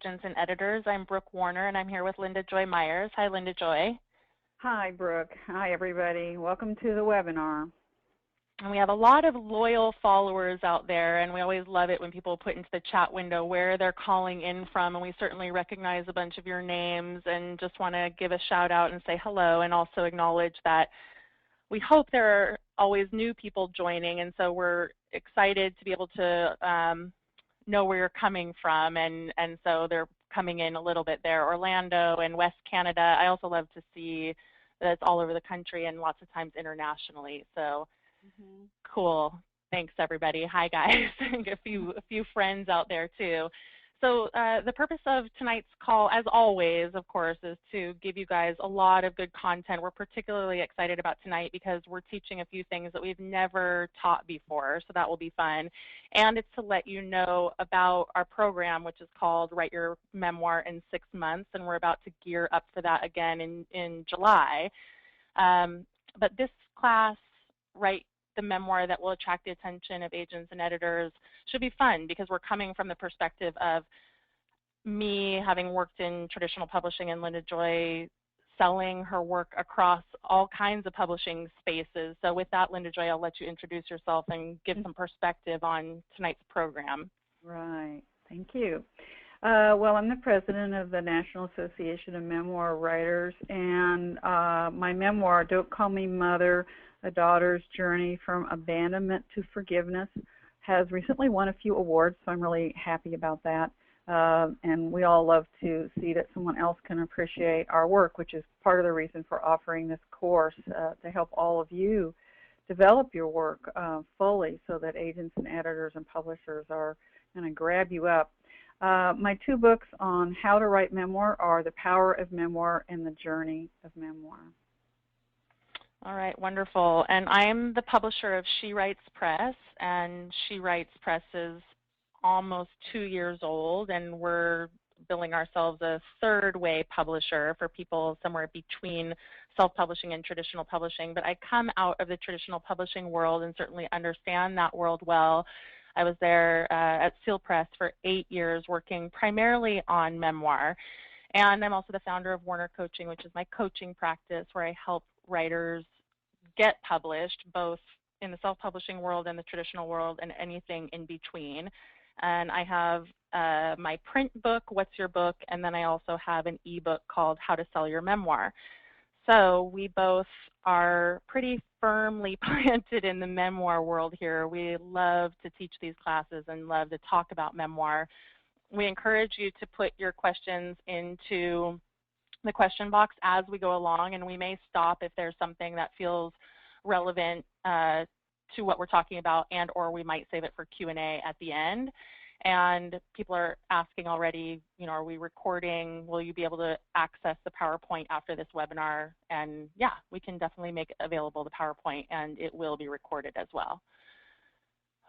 Agents and Editors. I'm Brooke Warner, and I'm here with Linda Joy Myers. Hi, Linda Joy. Hi, Brooke. Hi, everybody. Welcome to the webinar. And we have a lot of loyal followers out there, and we always love it when people put into the chat window where they're calling in from, and we certainly recognize a bunch of your names and just want to give a shout out and say hello, and also acknowledge that we hope there are always new people joining, and so we're excited to be able to know where you're coming from, and so they're coming in a little bit there. Orlando and West Canada. I also love to see that it's all over the country and lots of times internationally. So cool. Thanks, everybody. Hi, guys. a few friends out there too. So the purpose of tonight's call, as always, of course, is to give you guys a lot of good content. We're particularly excited about tonight because we're teaching a few things that we've never taught before, so that will be fun. And it's to let you know about our program, which is called Write Your Memoir in 6 months, and we're about to gear up for that again in July. But this class, Write the Memoir that will attract the attention of agents and editors, should be fun because we're coming from the perspective of me having worked in traditional publishing and Linda Joy selling her work across all kinds of publishing spaces. So with that, Linda Joy, I'll let you introduce yourself and give some perspective on tonight's program. Right. Thank you. Well, I'm the president of the National Association of Memoir Writers, and my memoir, Don't Call Me Mother, A Daughter's Journey from Abandonment to Forgiveness, has recently won a few awards, so I'm really happy about that. And we all love to see that someone else can appreciate our work, which is part of the reason for offering this course, to help all of you develop your work fully so that agents and editors and publishers are going to grab you up. My 2 books on how to write memoir are The Power of Memoir and The Journey of Memoir. All right, wonderful. And I'm the publisher of She Writes Press, and She Writes Press is almost 2 years old, and we're billing ourselves a third-way publisher for people somewhere between self-publishing and traditional publishing. But I come out of the traditional publishing world and certainly understand that world well. I was there at Seal Press for 8 years working primarily on memoir. And I'm also the founder of Warner Coaching, which is my coaching practice where I help writers get published, both in the self-publishing world and the traditional world and anything in between. And I have my print book, What's Your Book? And then I also have an ebook called How to Sell Your Memoir. So we both are pretty firmly planted in the memoir world here. We love to teach these classes and love to talk about memoir. We encourage you to put your questions into the question box as we go along, and we may stop if there's something that feels relevant to what we're talking about, and or we might save it for Q&A at the end. And people are asking already, you know, are we recording? Will you be able to access the PowerPoint after this webinar? And yeah, we can definitely make available the PowerPoint, and it will be recorded as well.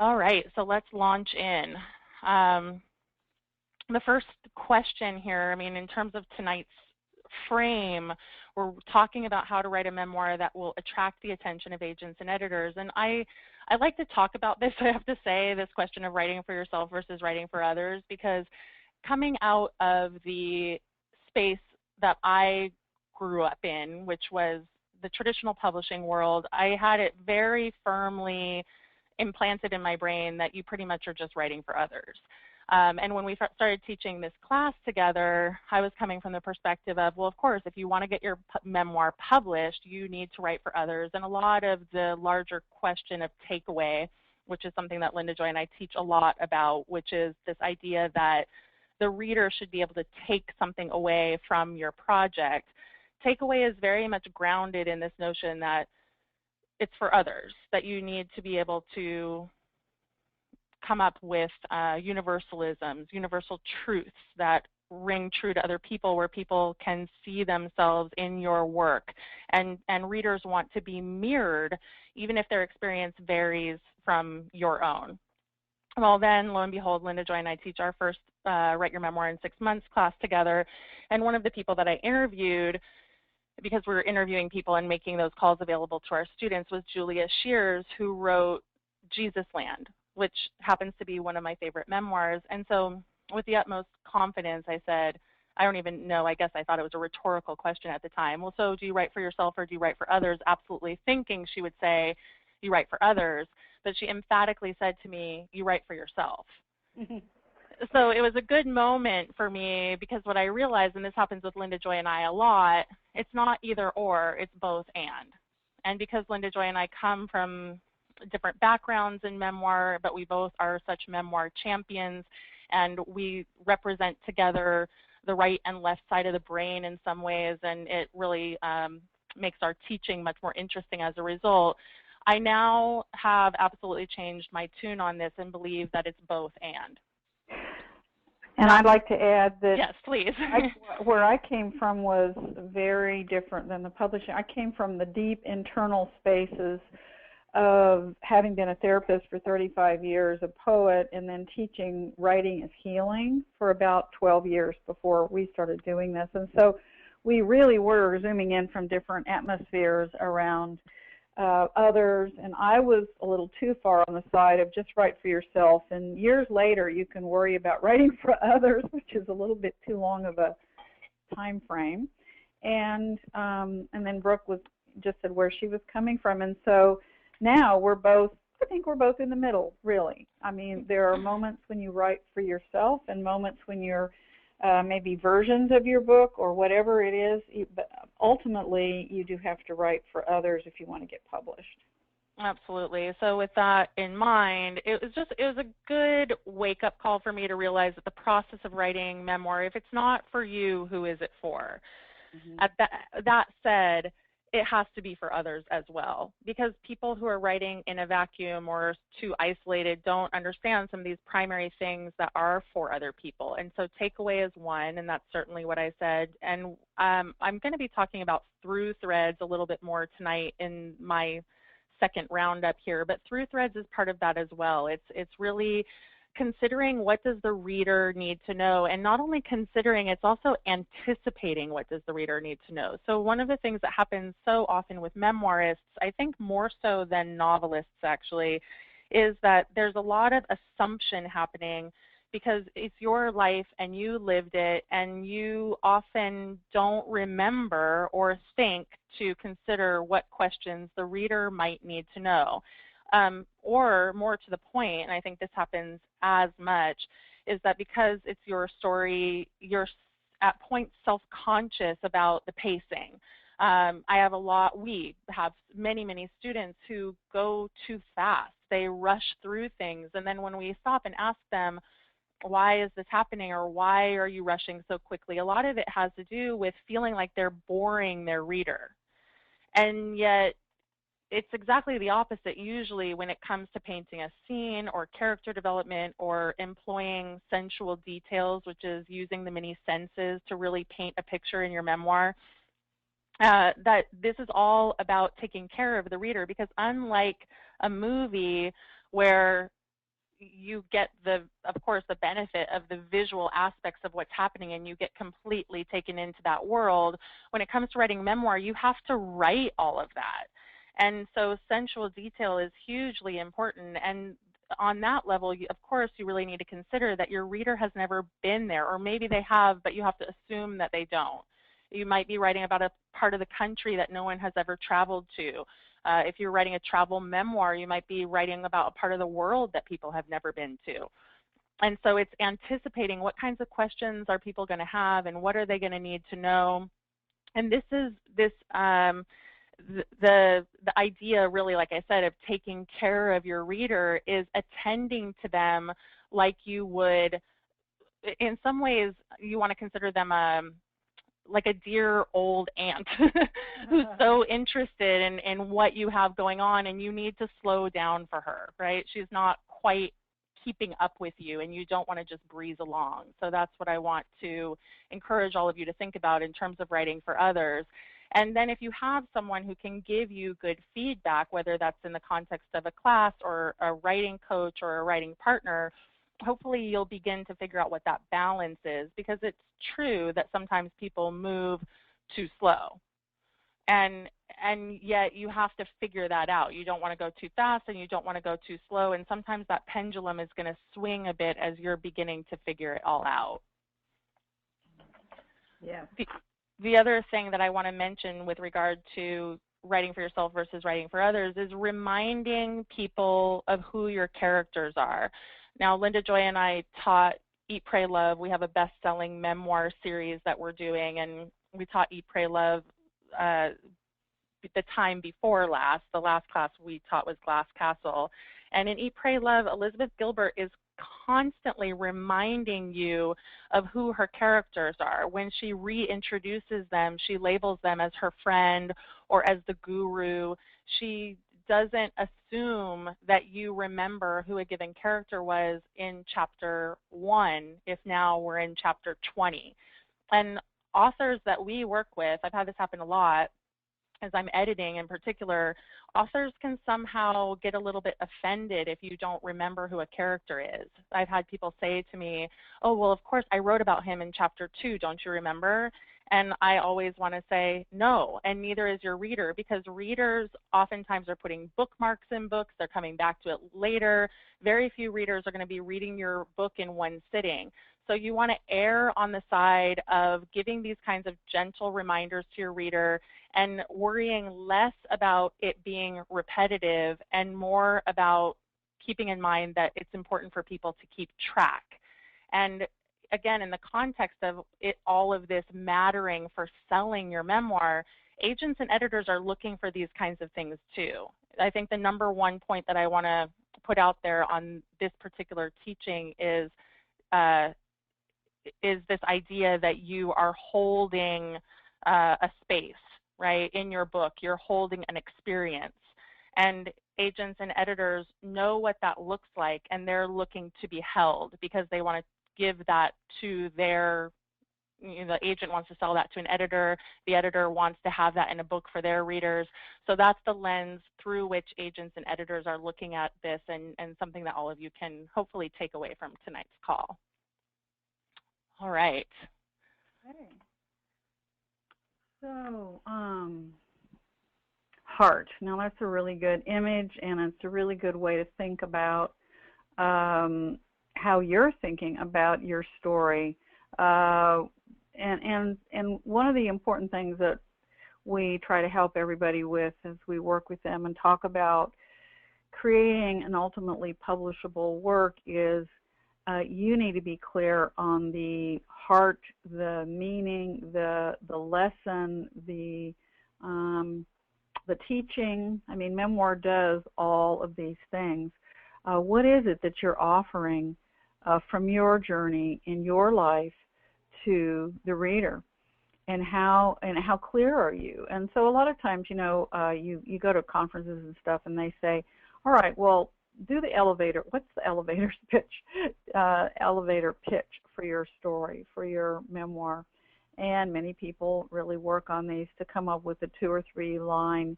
All right, so let's launch in. The first question here, I mean, in terms of tonight's frame, we're talking about how to write a memoir that will attract the attention of agents and editors. And I like to talk about this, I have to say, this question of writing for yourself versus writing for others, because coming out of the space that I grew up in, which was the traditional publishing world, I had it very firmly implanted in my brain that you pretty much are just writing for others. And when we started teaching this class together, I was coming from the perspective of, well, of course, if you want to get your memoir published, you need to write for others. And a lot of the larger question of takeaway, which is something that Linda Joy and I teach a lot about, which is this idea that the reader should be able to take something away from your project. Takeaway is very much grounded in this notion that it's for others, that you need to be able to come up with universalisms, universal truths that ring true to other people, where people can see themselves in your work. And readers want to be mirrored, even if their experience varies from your own. Well, then, lo and behold, Linda Joy and I teach our first Write Your Memoir in 6 months class together. And one of the people that I interviewed, because we were interviewing people and making those calls available to our students, was Julia Shears, who wrote Jesus Land, which happens to be one of my favorite memoirs. And so with the utmost confidence, I said, I don't even know, I guess I thought it was a rhetorical question at the time. Well, so do you write for yourself or do you write for others? Absolutely thinking she would say, you write for others. But she emphatically said to me, you write for yourself. So it was a good moment for me because what I realized, and this happens with Linda Joy and I a lot, it's not either or, it's both and. And because Linda Joy and I come from different backgrounds in memoir, but we both are such memoir champions, and we represent together the right and left side of the brain in some ways, and it really makes our teaching much more interesting as a result. I now have absolutely changed my tune on this and believe that it's both and. And I'd like to add that yes, please. where I came from was very different than the publishing. I came from the deep internal spaces of having been a therapist for 35 years, a poet, and then teaching writing is healing for about 12 years before we started doing this. And so we really were zooming in from different atmospheres around others, and I was a little too far on the side of just write for yourself. And years later, you can worry about writing for others, which is a little bit too long of a time frame. And then Brooke was just said where she was coming from, and so now I think we're both in the middle, really. I mean, there are moments when you write for yourself and moments when you're maybe versions of your book or whatever it is, but ultimately you do have to write for others if you want to get published. Absolutely. So with that in mind, it was a good wake-up call for me to realize that the process of writing memoir, if it's not for you, who is it for? That said, it has to be for others as well, because people who are writing in a vacuum or too isolated don't understand some of these primary things that are for other people. And so takeaway is one, and that's certainly what I said. And I'm going to be talking about through threads a little bit more tonight in my second roundup here, but through threads is part of that as well. It's really considering what does the reader need to know, and not only considering, it's also anticipating what does the reader need to know. So one of the things that happens so often with memoirists, I think more so than novelists actually, is that there's a lot of assumption happening because it's your life and you lived it, and you often don't remember or think to consider what questions the reader might need to know. Or more to the point, and I think this happens as much, is that because it's your story, you're at points self-conscious about the pacing. We have many students who go too fast. They rush through things, and then when we stop and ask them, why is this happening, or why are you rushing so quickly, a lot of it has to do with feeling like they're boring their reader. And yet, it's exactly the opposite usually when it comes to painting a scene or character development or employing sensual details, which is using the many senses to really paint a picture in your memoir. That this is all about taking care of the reader, because unlike a movie where you get of course, the benefit of the visual aspects of what's happening and you get completely taken into that world, when it comes to writing memoir, you have to write all of that. And so sensual detail is hugely important. And on that level, of course, you really need to consider that your reader has never been there, or maybe they have, but you have to assume that they don't. You might be writing about a part of the country that no one has ever traveled to. If you're writing a travel memoir, you might be writing about a part of the world that people have never been to. And so it's anticipating what kinds of questions are people going to have and what are they going to need to know. And this is the idea, really, like I said, of taking care of your reader is attending to them like you would, in some ways, you want to consider them like a dear old aunt who's so interested in what you have going on, and you need to slow down for her, right? She's not quite keeping up with you, and you don't want to just breeze along. So that's what I want to encourage all of you to think about in terms of writing for others. And then if you have someone who can give you good feedback, whether that's in the context of a class or a writing coach or a writing partner, hopefully you'll begin to figure out what that balance is, because it's true that sometimes people move too slow. And yet you have to figure that out. You don't want to go too fast and you don't want to go too slow, and sometimes that pendulum is going to swing a bit as you're beginning to figure it all out. Yes. The other thing that I want to mention with regard to writing for yourself versus writing for others is reminding people of who your characters are. Now, Linda Joy and I taught Eat, Pray, Love. We have a best-selling memoir series that we're doing, and we taught Eat, Pray, Love the time before last. The last class we taught was Glass Castle. And in Eat, Pray, Love, Elizabeth Gilbert is constantly reminding you of who her characters are. When she reintroduces them, she labels them as her friend or as the guru. She doesn't assume that you remember who a given character was in chapter 1 if now we're in chapter 20. And authors that we work with, I've had this happen a lot, as I'm editing in particular, authors can somehow get a little bit offended if you don't remember who a character is. I've had people say to me, oh, well, of course, I wrote about him in chapter 2, don't you remember? And I always want to say no, and neither is your reader, because readers oftentimes are putting bookmarks in books. They're coming back to it later. Very few readers are going to be reading your book in one sitting. So you want to err on the side of giving these kinds of gentle reminders to your reader and worrying less about it being repetitive and more about keeping in mind that it's important for people to keep track. And again, in the context of all of this mattering for selling your memoir, agents and editors are looking for these kinds of things too. I think the number one point that I want to put out there on this particular teaching is this idea that you are holding a space, right, in your book. You're holding an experience. And agents and editors know what that looks like, and they're looking to be held because they want to give that to their, the agent wants to sell that to an editor, the editor wants to have that in a book for their readers. So that's the lens through which agents and editors are looking at this, and something that all of you can hopefully take away from tonight's call. All right. Okay. So, heart. Now that's a really good image, and it's a really good way to think about how you're thinking about your story. And one of the important things that we try to help everybody with as we work with them and talk about creating an ultimately publishable work is you need to be clear on the heart, the meaning, the lesson, the teaching. I mean, memoir does all of these things. What is it that you're offering from your journey in your life to the reader, and how clear are you? And so a lot of times, you go to conferences and stuff, and they say, all right, well, do the elevator. What's the elevator pitch? Elevator pitch for your story, for your memoir. And many people really work on these to come up with a 2 or 3 line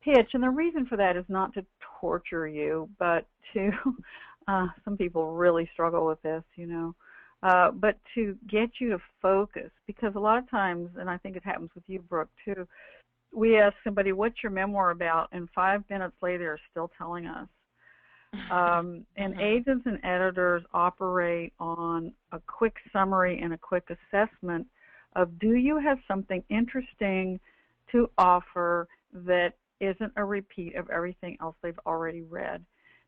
pitch. And the reason for that is not to torture you, but to, some people really struggle with this, but to get you to focus. Because a lot of times, and I think it happens with you, Brooke, too, we ask somebody, what's your memoir about? And 5 minutes later, they're still telling us. And agents and editors operate on a quick summary and a quick assessment of, do you have something interesting to offer that isn't a repeat of everything else they've already read?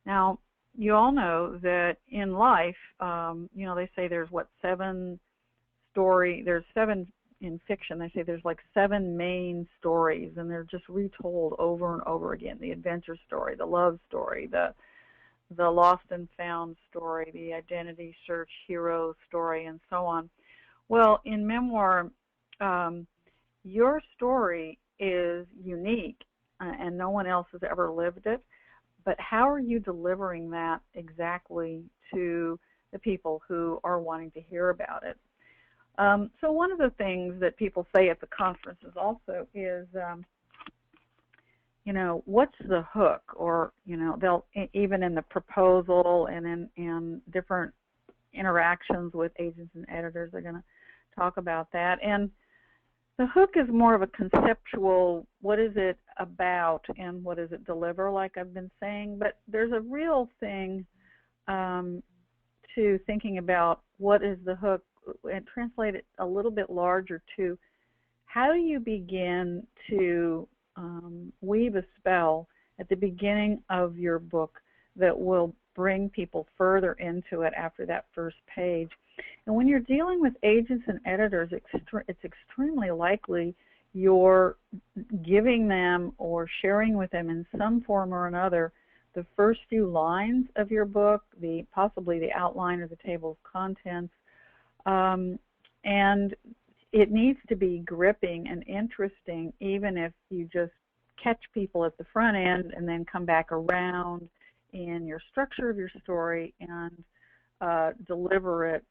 Now, you all know that in life, they say there's 7 there's 7 in fiction. They say there's like 7 main stories, and they're just retold over and over again. The adventure story, the love story, the lost and found story, the identity search hero story, and so on. Well, in memoir, your story is unique, and no one else has ever lived it. But how are you delivering that exactly to the people who are wanting to hear about it? So one of the things that people say at the conferences also is, what's the hook? Or, they'll, even in the proposal and in different interactions with agents and editors, they're going to talk about that. And the hook is more of a conceptual, what is it about and what does it deliver, like I've been saying. But there's a real thing to thinking about, what is the hook? and translate it a little bit larger to how do you begin to weave a spell at the beginning of your book that will bring people further into it after that first page. And when you're dealing with agents and editors, it's extremely likely you're giving them or sharing with them in some form or another the first few lines of your book, possibly the outline or the table of contents, and it needs to be gripping and interesting, even if you just catch people at the front end and then come back around in your structure of your story and deliver it,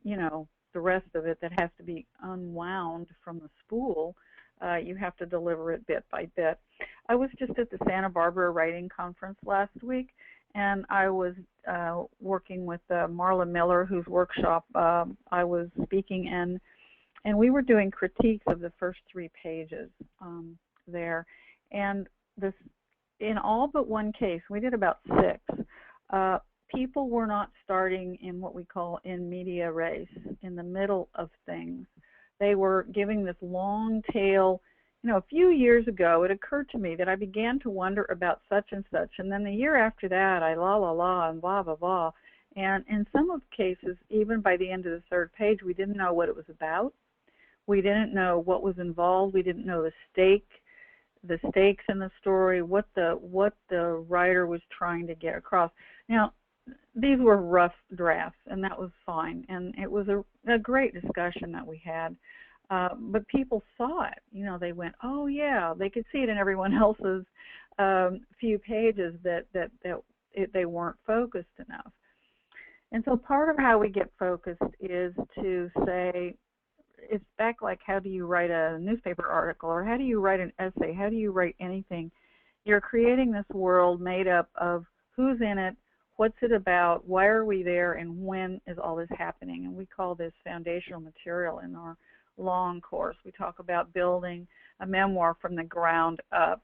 the rest of it that has to be unwound from the spool. You have to deliver it bit by bit. I was just at the Santa Barbara Writing Conference last week, and I was working with Marla Miller, whose workshop I was speaking in, and we were doing critiques of the first 3 pages there. And this, in all but one case, we did about 6, people were not starting in what we call in media res, in the middle of things. They were giving this long tail. A few years ago, it occurred to me that I began to wonder about such and such, and then the year after that, I la and blah, blah, blah. And in some of the cases, even by the end of the 3rd page, we didn't know what it was about. We didn't know what was involved. We didn't know the stakes in the story, what the writer was trying to get across. Now, these were rough drafts, and that was fine, and it was a great discussion that we had. But people saw it. They went, oh yeah, they could see it in everyone else's few pages that they weren't focused enough. And so part of how we get focused is to say, it's back like, how do you write a newspaper article, or how do you write an essay, how do you write anything? You're creating this world made up of who's in it, what's it about, why are we there, and when is all this happening? And we call this foundational material in our long course. We talk about building a memoir from the ground up.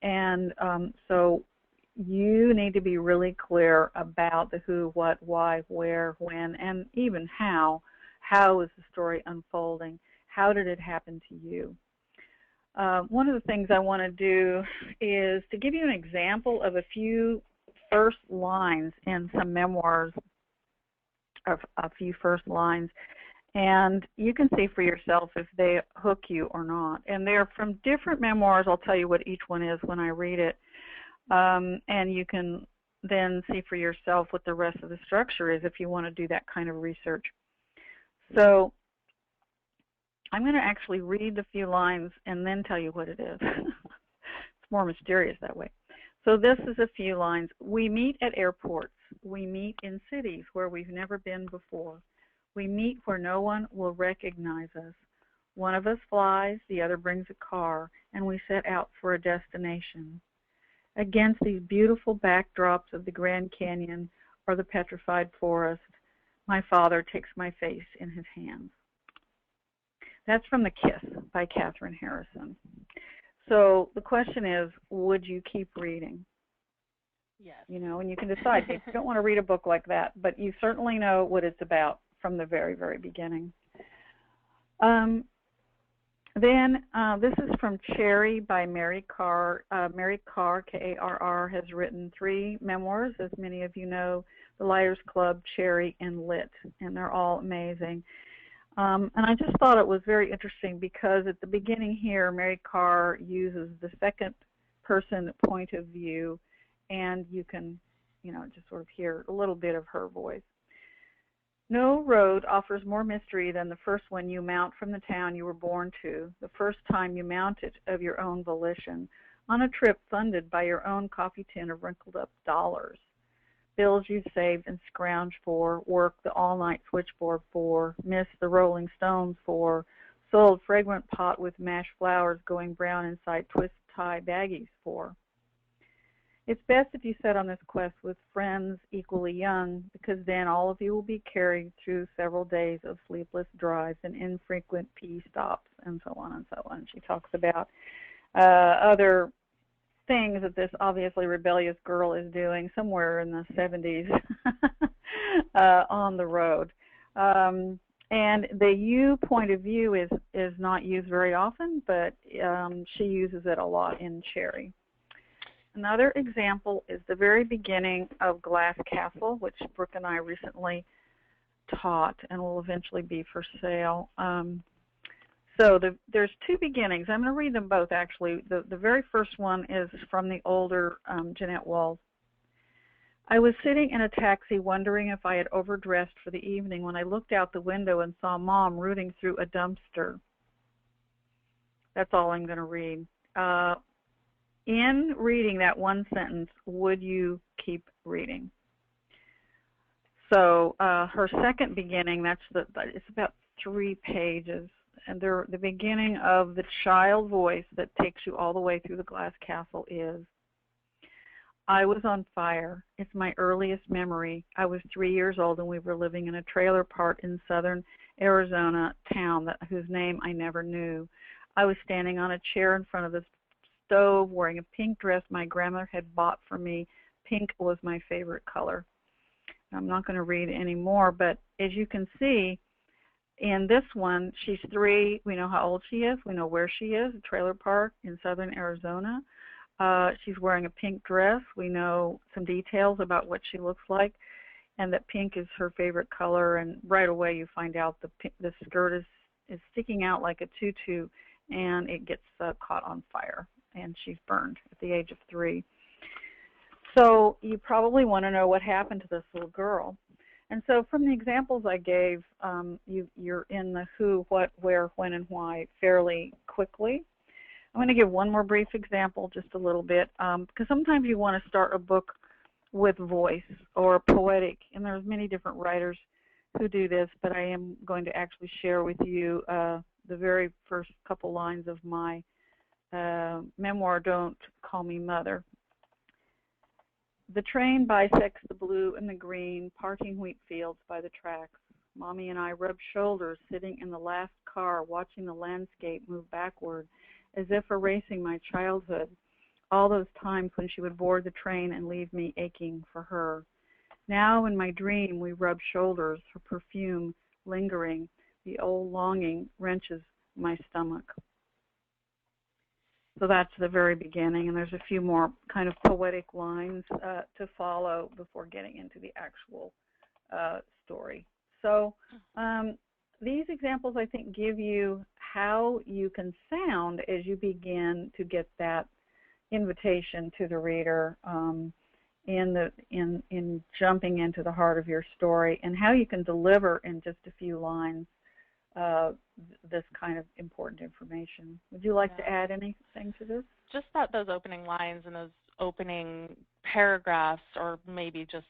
And so you need to be really clear about the who, what, why, where, when, and even how. How is the story unfolding? How did it happen to you? One of the things I want to do is to give you an example of a few first lines in some memoirs, of a few first lines, and you can see for yourself if they hook you or not. And they're from different memoirs. I'll tell you what each one is when I read it, and you can then see for yourself what the rest of the structure is if you want to do that kind of research. So I'm going to actually read the few lines and then tell you what it is. It's more mysterious that way. So this is a few lines. We meet at airports. We meet in cities where we've never been before. We meet where no one will recognize us. One of us flies, the other brings a car, and we set out for a destination. Against these beautiful backdrops of the Grand Canyon or the petrified forest, my father takes my face in his hands. That's from The Kiss by Katherine Harrison. So the question is, would you keep reading? Yes. And you can decide if you don't want to read a book like that, but you certainly know what it's about from the very, very beginning. This is from Cherry by Mary Carr. Mary Carr, K-A-R-R, has written 3 memoirs, as many of you know, The Liars Club, Cherry, and Lit, and they're all amazing. And I just thought it was very interesting because at the beginning here, Mary Carr uses the second person point of view, and you can, just sort of hear a little bit of her voice. No road offers more mystery than the first one you mount from the town you were born to, the first time you mount it of your own volition, on a trip funded by your own coffee tin of wrinkled up dollars. Bills you saved and scrounged for, worked the all-night switchboard for, missed the Rolling Stones for, sold fragrant pot with mashed flowers going brown inside twist-tie baggies for. It's best if you set on this quest with friends equally young, because then all of you will be carried through several days of sleepless drives and infrequent pee stops, and so on and so on. She talks about other things that this obviously rebellious girl is doing somewhere in the 70s on the road. And the you point of view is not used very often, but she uses it a lot in Cherry. Another example is the very beginning of Glass Castle, which Brooke and I recently taught and will eventually be for sale. So there's two beginnings. I'm going to read them both, actually. The very first one is from the older Jeanette Walls. I was sitting in a taxi wondering if I had overdressed for the evening when I looked out the window and saw Mom rooting through a dumpster. That's all I'm going to read. In reading that one sentence, would you keep reading? So her second beginning, it's about 3 pages, and the beginning of the child voice that takes you all the way through the Glass Castle is, I was on fire. It's my earliest memory. I was 3 years old and we were living in a trailer park in southern Arizona town whose name I never knew. I was standing on a chair in front of the stove wearing a pink dress my grandmother had bought for me. Pink was my favorite color. I'm not going to read any more, but as you can see, in this one, she's 3. We know how old she is. We know where she is, a trailer park in southern Arizona. She's wearing a pink dress. We know some details about what she looks like, and that pink is her favorite color. And right away you find out the skirt is sticking out like a tutu, and it gets caught on fire, and she's burned at the age of 3. So you probably want to know what happened to this little girl. And so from the examples I gave, you're in the who, what, where, when, and why fairly quickly. I'm going to give one more brief example, just a little bit, because sometimes you want to start a book with voice or poetic, and there's many different writers who do this, but I am going to actually share with you the very first couple lines of my memoir, Don't Call Me Mother. The train bisects the blue and the green, parting wheat fields by the tracks. Mommy and I rubbed shoulders, sitting in the last car, watching the landscape move backward, as if erasing my childhood, all those times when she would board the train and leave me aching for her. Now in my dream we rub shoulders, her perfume lingering. The old longing wrenches my stomach. So that's the very beginning, and there's a few more kind of poetic lines to follow before getting into the actual story. So these examples, I think, give you how you can sound as you begin to get that invitation to the reader in jumping into the heart of your story, and how you can deliver in just a few lines this kind of important information. Would you like to add anything to this? Just that those opening lines and those opening paragraphs, or maybe just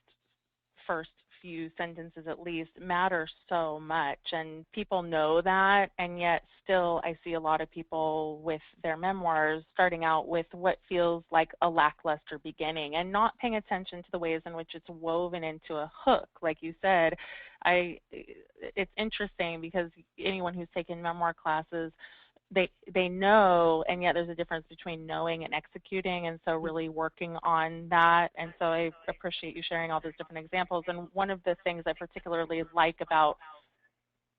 first few sentences at least, matter so much, and people know that, and yet still I see a lot of people with their memoirs starting out with what feels like a lackluster beginning and not paying attention to the ways in which it's woven into a hook. Like you said, it's interesting because anyone who's taken memoir classes, they know, and yet there's a difference between knowing and executing, and so really working on that. And so I appreciate you sharing all those different examples. And one of the things I particularly like about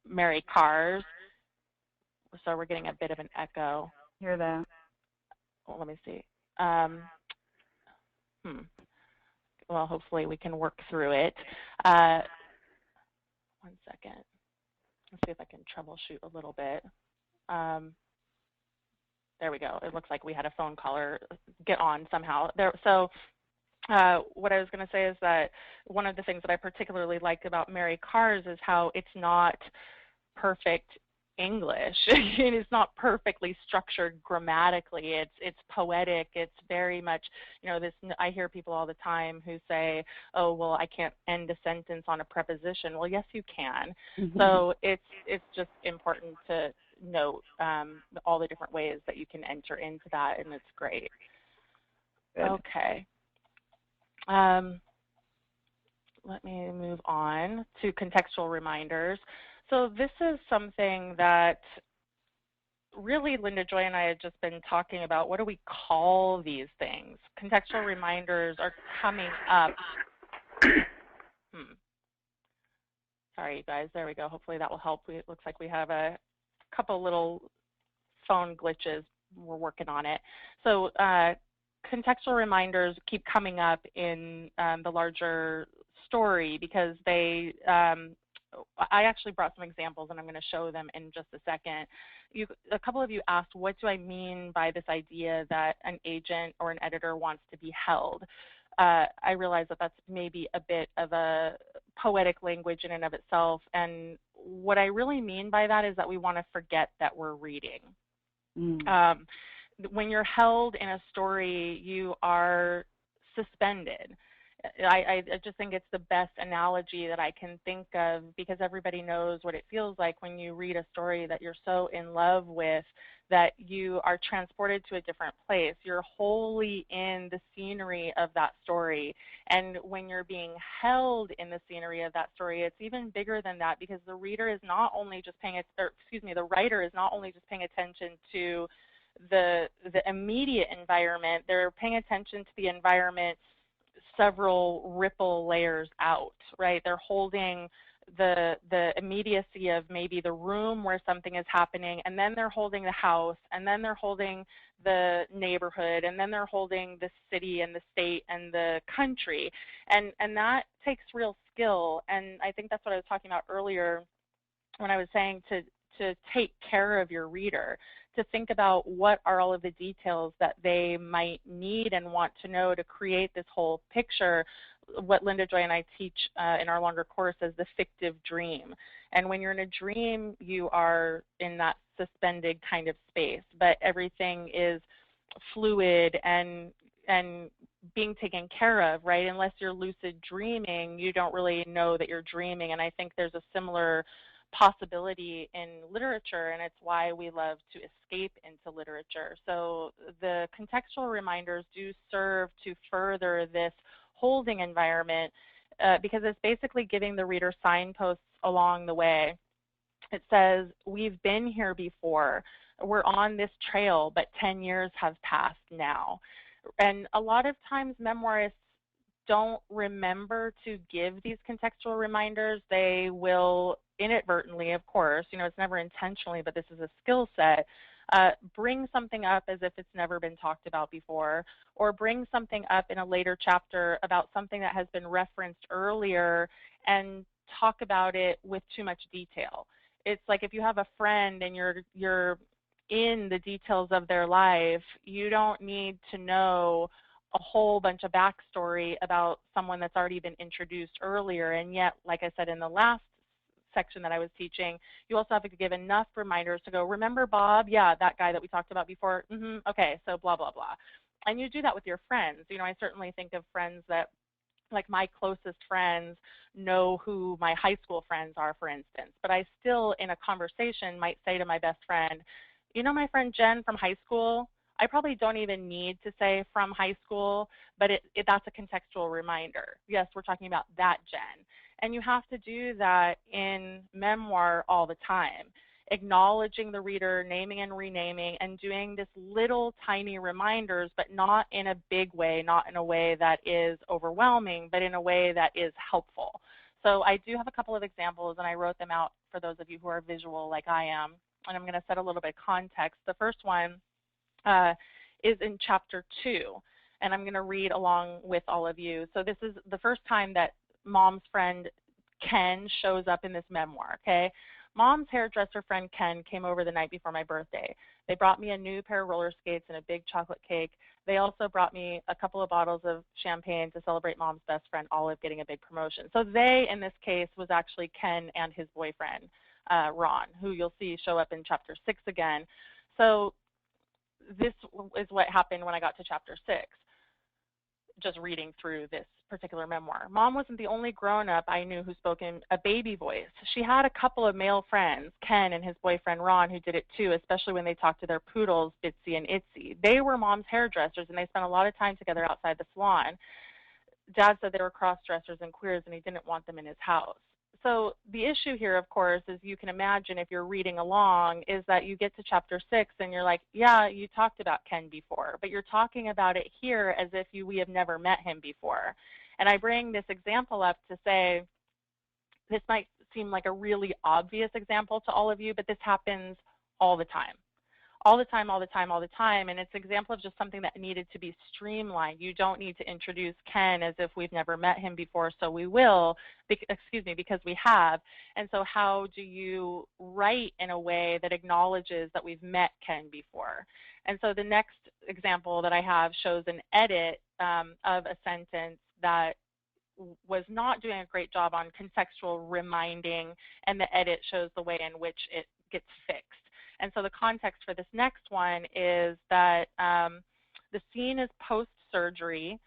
Mary Karr's, so we're getting a bit of an echo. Hear that? Well, let me see. Well, hopefully we can work through it. 1 second. Let's see if I can troubleshoot a little bit. There we go. It looks like we had a phone caller get on somehow. So what I was going to say is that one of the things that I particularly like about Mary Karr's is how it's not perfect English. It's not perfectly structured grammatically. It's poetic. It's very much, this. I hear people all the time who say, "Oh, well, I can't end a sentence on a preposition." Well, yes, you can. Mm-hmm. So it's just important to note all the different ways that you can enter into that, and it's great. Good. Okay. Let me move on to contextual reminders. So this is something that really Linda Joy and I had just been talking about. What do we call these things? Contextual reminders are coming up. Sorry, Sorry, you guys. There we go. Hopefully that will help. It looks like we have a couple little phone glitches. We're working on it. So contextual reminders keep coming up in the larger story because they, I actually brought some examples and I'm going to show them in just a second. A couple of you asked, what do I mean by this idea that an agent or an editor wants to be held? I realize that that's maybe a bit of a poetic language in and of itself, and what I really mean by that is that we want to forget that we're reading. When you're held in a story, you are suspended. I just think it's the best analogy that I can think of, because everybody knows what it feels like when you read a story that you're so in love with that you are transported to a different place. You're wholly in the scenery of that story. And when you're being held in the scenery of that story, it's even bigger than that, because the reader is not only just paying, the writer is not only just paying attention to the immediate environment, they're paying attention to the environment several ripple layers out, right? They're holding the immediacy of maybe the room where something is happening, and then they're holding the house, and then they're holding the neighborhood, and then they're holding the city and the state and the country. And that takes real skill. And I think that's what I was talking about earlier when I was saying to take care of your reader, to think about what are all of the details that they might need and want to know to create this whole picture, what Linda Joy and I teach in our longer course as the fictive dream. And when you're in a dream, you are in that suspended kind of space, but everything is fluid and being taken care of, right? Unless you're lucid dreaming, you don't really know that you're dreaming. And I think there's a similar possibility in literature, and it's why we love to escape into literature. So the contextual reminders do serve to further this holding environment because it's basically giving the reader signposts along the way. It says, we've been here before, we're on this trail, but 10 years have passed now. And a lot of times memoirists don't remember to give these contextual reminders. They will inadvertently, of course, it's never intentionally, but this is a skill set, bring something up as if it's never been talked about before, or bring something up in a later chapter about something that has been referenced earlier and talk about it with too much detail. It's like if you have a friend and you're in the details of their life, you don't need to know a whole bunch of backstory about someone that's already been introduced earlier. And yet, like I said in the last section that I was teaching, you also have to give enough reminders to go, remember Bob? Yeah, that guy that we talked about before. Okay, so blah, blah, blah. And you do that with your friends. I certainly think of friends that, like my closest friends, know who my high school friends are, for instance. But I still, in a conversation, might say to my best friend, my friend Jen from high school? I probably don't even need to say from high school, but that's a contextual reminder. Yes, we're talking about that Jen. And you have to do that in memoir all the time, acknowledging the reader, naming and renaming, and doing this little tiny reminders, but not in a big way, not in a way that is overwhelming, but in a way that is helpful. So I do have a couple of examples, and I wrote them out for those of you who are visual like I am, and I'm going to set a little bit of context. The first one is in chapter 2, and I'm going to read along with all of you. So this is the first time that Mom's friend Ken shows up in this memoir, okay? Mom's hairdresser friend Ken came over the night before my birthday. They brought me a new pair of roller skates and a big chocolate cake. They also brought me a couple of bottles of champagne to celebrate Mom's best friend Olive getting a big promotion. So they, in this case, was actually Ken and his boyfriend, Ron, who you'll see show up in chapter 6 again. So this is what happened when I got to chapter 6, just reading through this particular memoir. Mom wasn't the only grown-up I knew who spoke in a baby voice. She had a couple of male friends, Ken and his boyfriend Ron, who did it too, especially when they talked to their poodles, Bitsy and Itsy. They were Mom's hairdressers, and they spent a lot of time together outside the salon. Dad said they were cross-dressers and queers, and he didn't want them in his house. So the issue here, of course, as you can imagine if you're reading along, is that you get to chapter 6 and you're like, yeah, you talked about Ken before, but you're talking about it here as if we have never met him before. And I bring this example up to say this might seem like a really obvious example to all of you, but this happens all the time. All the time, all the time, all the time. And it's an example of just something that needed to be streamlined. You don't need to introduce Ken as if we've never met him before, so we will, because we have. And so how do you write in a way that acknowledges that we've met Ken before? And so the next example that I have shows an edit of a sentence that was not doing a great job on contextual reminding, and the edit shows the way in which it gets fixed. And so the context for this next one is that the scene is post-surgery,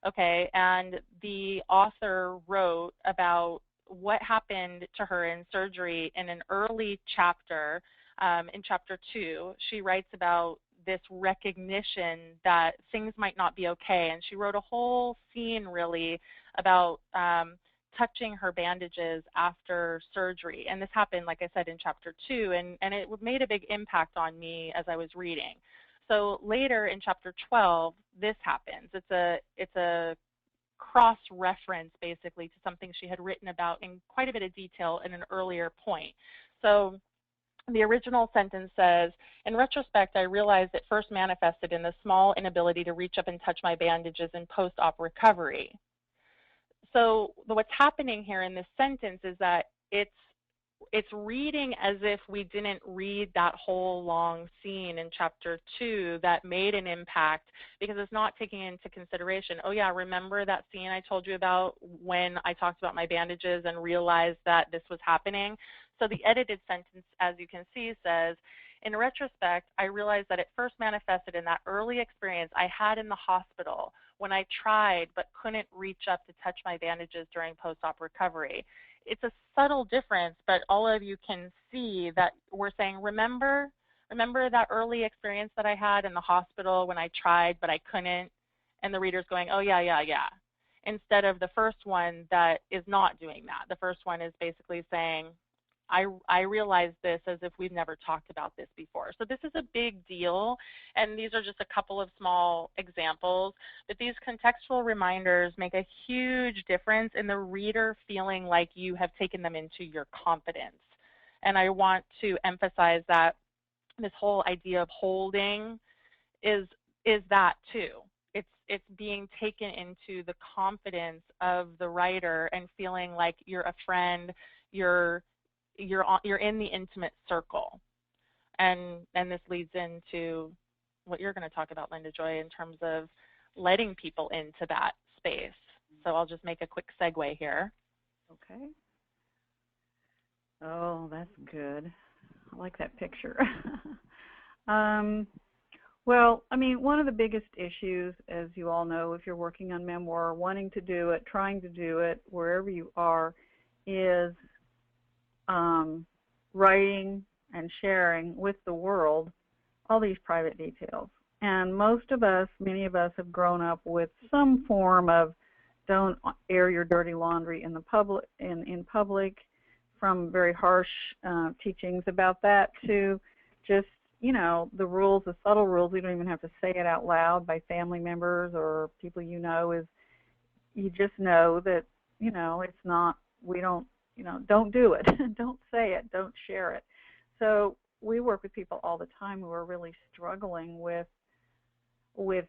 okay, and the author wrote about what happened to her in surgery in an early chapter. In chapter 2, she writes about this recognition that things might not be okay, and she wrote a whole scene really about touching her bandages after surgery. And this happened, like I said, in chapter 2, and it made a big impact on me as I was reading. So later in chapter 12, this happens. It's a cross-reference basically to something she had written about in quite a bit of detail in an earlier point. So the original sentence says, in retrospect, I realized it first manifested in the small inability to reach up and touch my bandages in post-op recovery. So what's happening here in this sentence is that it's reading as if we didn't read that whole long scene in chapter 2 that made an impact, because it's not taking into consideration, oh yeah, remember that scene I told you about when I talked about my bandages and realized that this was happening? So the edited sentence, as you can see, says, in retrospect, I realized that it first manifested in that early experience I had in the hospital when I tried but couldn't reach up to touch my bandages during post-op recovery. It's a subtle difference, but all of you can see that we're saying, remember that early experience that I had in the hospital when I tried but I couldn't? And the reader's going, oh yeah, yeah, yeah. Instead of the first one that is not doing that. The first one is basically saying, I realize this as if we've never talked about this before. So this is a big deal, and these are just a couple of small examples, but these contextual reminders make a huge difference in the reader feeling like you have taken them into your confidence. And I want to emphasize that this whole idea of holding is that too. It's being taken into the confidence of the writer and feeling like you're a friend, you're in the intimate circle. And this leads into what you're going to talk about, Linda Joy, in terms of letting people into that space. So I'll just make a quick segue here. Okay. Oh, that's good. I like that picture. Well, I mean, one of the biggest issues, as you all know, if you're working on memoir, wanting to do it, trying to do it, wherever you are, is writing and sharing with the world all these private details. And most of us, many of us, have grown up with some form of don't air your dirty laundry in the public, in public, from very harsh teachings about that to just, you know, the rules, the subtle rules. We don't even have to say it out loud by family members or people you know. Is you just know that, you know, it's not, we don't, you know, don't do it. Don't say it. Don't share it. So we work with people all the time who are really struggling with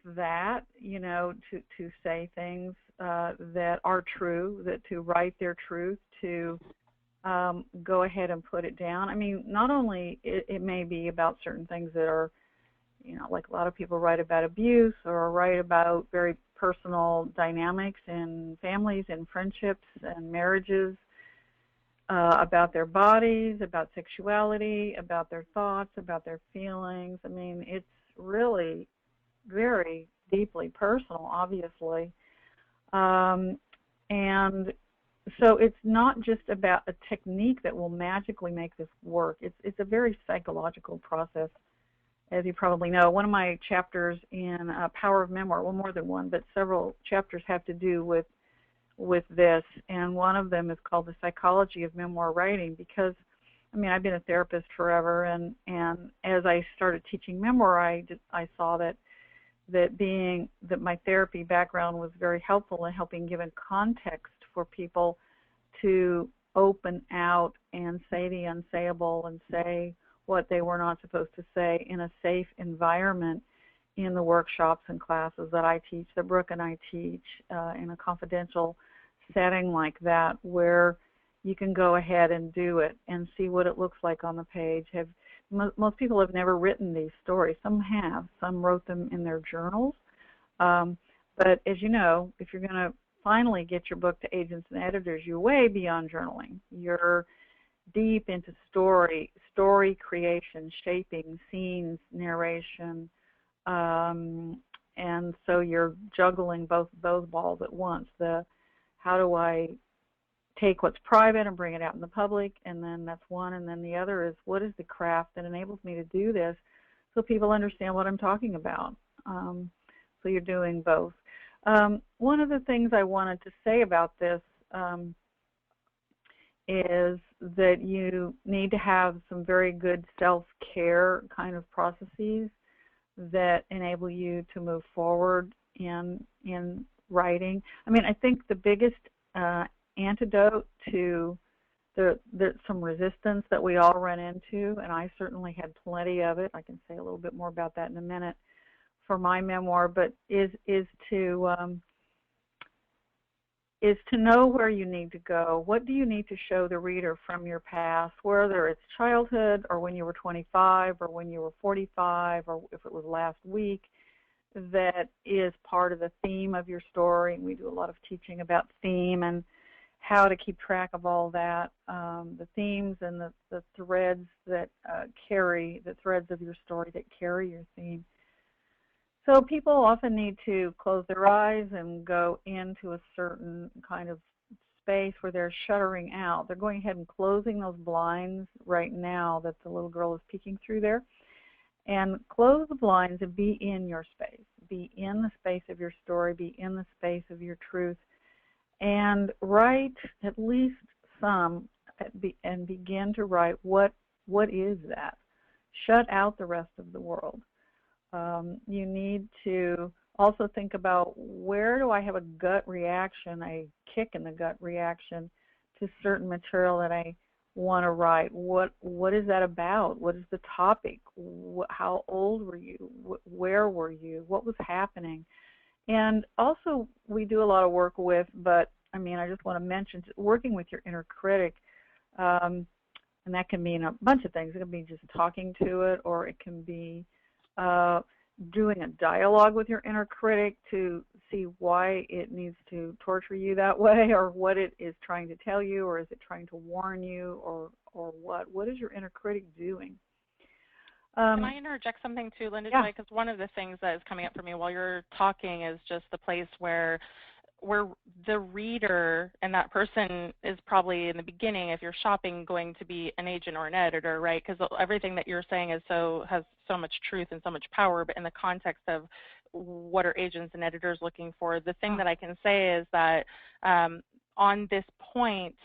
that, you know, to say things that are true, that to write their truth, to go ahead and put it down. I mean, not only it may be about certain things that are, you know, like a lot of people write about abuse or write about very personal dynamics in families and friendships and marriages, about their bodies, about sexuality, about their thoughts, about their feelings. I mean, it's really very deeply personal, obviously. And so it's not just about a technique that will magically make this work. It's a very psychological process, as you probably know. One of my chapters in Power of Memoir, well, more than one, but several chapters have to do with this, and one of them is called The Psychology of Memoir Writing, because, I mean, I've been a therapist forever, and as I started teaching memoir, I saw that my therapy background was very helpful in helping give a context for people to open out and say the unsayable and say what they were not supposed to say in a safe environment in the workshops and classes that I teach, that Brooke and I teach, in a confidential setting like that, where you can go ahead and do it and see what it looks like on the page. Most people have never written these stories. Some have. Some wrote them in their journals. But as you know, if you're going to finally get your book to agents and editors, you're way beyond journaling. You're deep into story creation, shaping, scenes, narration, and so you're juggling both of those balls at once. How do I take what's private and bring it out in the public, and then that's one, and then the other is, what is the craft that enables me to do this so people understand what I'm talking about? So you're doing both. One of the things I wanted to say about this is that you need to have some very good self-care kind of processes that enable you to move forward in writing. I mean, I think the biggest antidote to some resistance that we all run into, and I certainly had plenty of it. I can say a little bit more about that in a minute for my memoir, but is to know where you need to go. What do you need to show the reader from your past, whether it's childhood or when you were 25 or when you were 45 or if it was last week, that is part of the theme of your story. And we do a lot of teaching about theme and how to keep track of all that, the themes and the threads that carry, the threads of your story that carry your theme. So people often need to close their eyes and go into a certain kind of space where they're shuttering out. They're going ahead and closing those blinds right now that the little girl is peeking through there. And close the blinds and be in your space. Be in the space of your story. Be in the space of your truth. And write at least some and begin to write what is that. Shut out the rest of the world. You need to also think about, where do I have a gut reaction, a kick in the gut reaction to certain material that I want to write? What is that about? What is the topic? How old were you? Where were you? What was happening? And also, we do a lot of work with, but I mean, I just want to mention working with your inner critic. And that can mean a bunch of things. It can be just talking to it, or it can be doing a dialogue with your inner critic to see why it needs to torture you that way, or what it is trying to tell you, or is it trying to warn you, or what? What is your inner critic doing? Can I interject something too, Linda Joy? Because one of the things that is coming up for me while you're talking is just the place where the reader, and that person is probably in the beginning, if you're shopping, going to be an agent or an editor, right? Because everything that you're saying has so much truth and so much power, but in the context of what are agents and editors looking for, the thing that I can say is that on this point,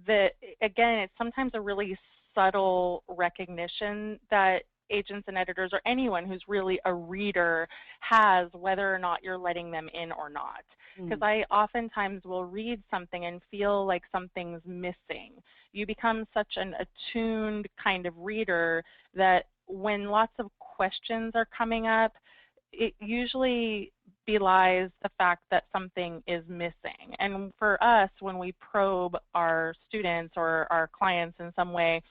that again, it's sometimes a really subtle recognition that agents and editors, or anyone who's really a reader, has, whether or not you're letting them in or not. Because I oftentimes will read something and feel like something's missing. You become such an attuned kind of reader that when lots of questions are coming up, it usually belies the fact that something is missing. And for us, when we probe our students or our clients in some way,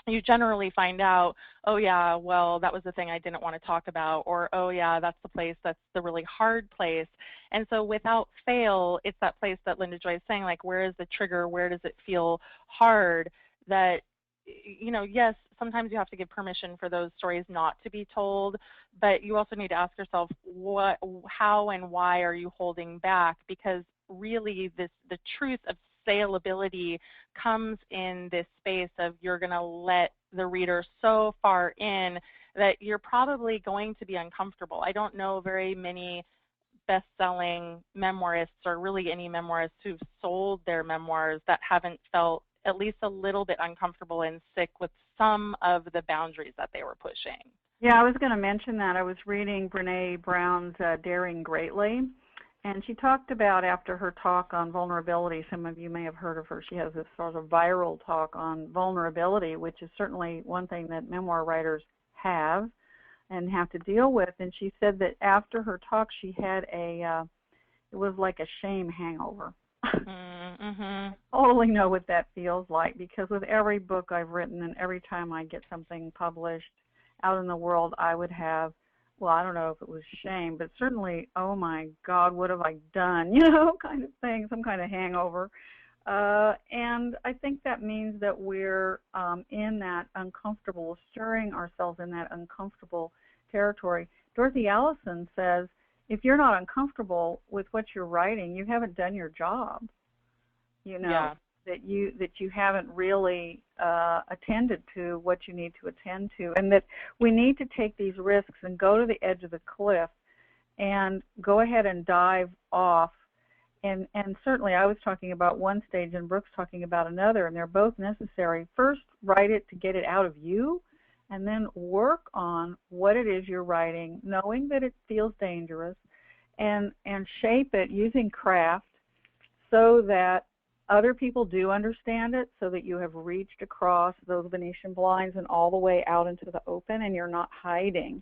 you generally find out, oh yeah, well, that was the thing I didn't want to talk about, or oh yeah, that's the place, that's the really hard place. And so without fail, it's that place that Linda Joy is saying, like, where is the trigger, where does it feel hard, that, you know, yes, sometimes you have to give permission for those stories not to be told, but you also need to ask yourself, how and why are you holding back? Because really the truth of saleability comes in this space of, you're going to let the reader so far in that you're probably going to be uncomfortable. I don't know very many best-selling memoirists, or really any memoirists who've sold their memoirs, that haven't felt at least a little bit uncomfortable and sick with some of the boundaries that they were pushing. Yeah, I was going to mention that. I was reading Brene Brown's Daring Greatly, And she talked about, after her talk on vulnerability, some of you may have heard of her, she has this sort of viral talk on vulnerability, which is certainly one thing that memoir writers have and have to deal with. And she said that after her talk, she had it was like a shame hangover. Mm-hmm. I totally know what that feels like, because with every book I've written and every time I get something published out in the world, I would have, well, I don't know if it was shame, but certainly, oh my God, what have I done? Kind of thing, some kind of hangover. And I think that means that we're in that uncomfortable, stirring ourselves in that uncomfortable territory. Dorothy Allison says, if you're not uncomfortable with what you're writing, you haven't done your job. Yeah. That you haven't really attended to what you need to attend to, and that we need to take these risks and go to the edge of the cliff and go ahead and dive off. And certainly I was talking about one stage and Brooke's talking about another, and they're both necessary. First, write it to get it out of you, and then work on what it is you're writing, knowing that it feels dangerous, and shape it using craft so that other people do understand it, so that you have reached across those Venetian blinds and all the way out into the open, and you're not hiding.